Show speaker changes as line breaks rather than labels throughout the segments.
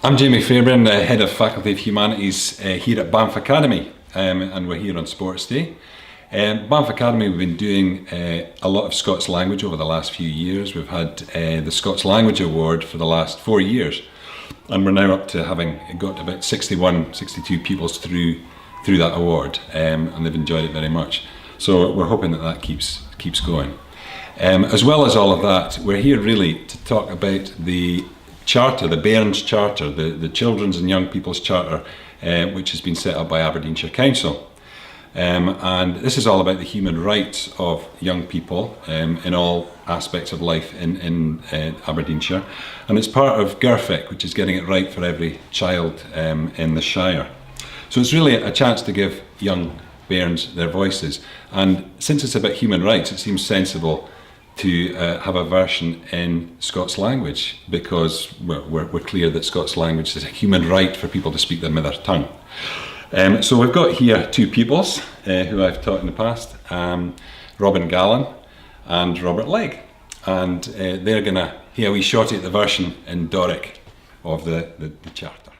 I'm Jamie Fairbairn, the Head of Faculty of Humanities here at Banff Academy, and we're here on Sports Day. Banff Academy, we've been doing a lot of Scots language over the last few years. We've had the Scots Language Award for the last 4 years, and we're now up to having got about 62 pupils through that award, and they've enjoyed it very much. So we're hoping that keeps going. As well as all of that, we're here really to talk about the Charter, the Bairns Charter, the Children's and Young People's Charter, which has been set up by Aiberdeenshire Cooncil. And this is all about the human rights of young people in all aspects of life in Aberdeenshire. And it's part of GIRFIC, which is getting it right for every child in the Shire. So it's really a chance to give young bairns their voices. And since it's about human rights, it seems sensible to have a version in Scots language, because we're clear that Scots language is a human right for people to speak their mother tongue. So we've got here two pupils who I've taught in the past, Robyn Gallon and Robert Legge, and they're going to hear a wee shorty at the version in Doric of the Charter.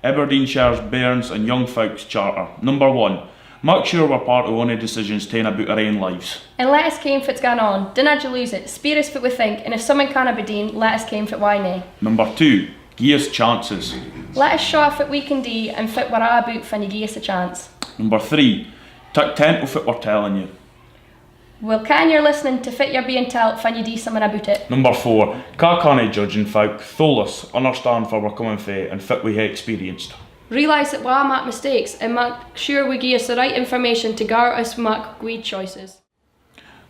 Aiberdeenshire Bairns and Young Folks Charter. Number 1. Make sure we're part of any decisions taken about our own lives.
And let us ken fit's going on. Dinna you lose it. Spear us fit we think, and if someone canna be deen, let us ken fit why nae.
Number 2. Give us chances.
Let us show fit we can do and fit we're aboot fan you give us a chance.
Number 3. Take tent of fit we're telling you.
Well, can you're listening to fit you're being told fan you do something about it.
Number 4. Can't judging folk, thole us, understand where we're coming from and fit we hae experienced.
Realise that we all make mistakes and make sure we give us the right information to guard us make good choices.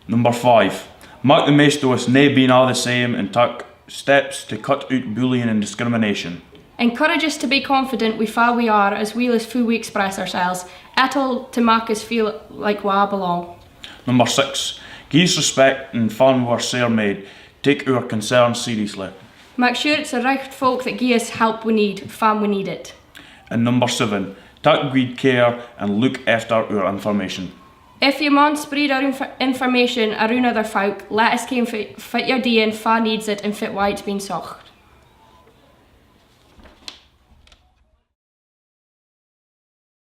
Number 5. Make the most of us nae being all the same and take steps to cut out bullying and discrimination.
Encourage us to be confident with how we are as well as who we express ourselves, at all to make us feel like we all belong.
Number 6. Give us respect and fun we're sair made. Take our concerns seriously.
Make sure it's the right folk that give us help we need, fan we need it.
And number 7. Take good care and look after our information.
If you want to spread our information around other folk, let us ken fit your day and fa needs it and fit why it's been soch.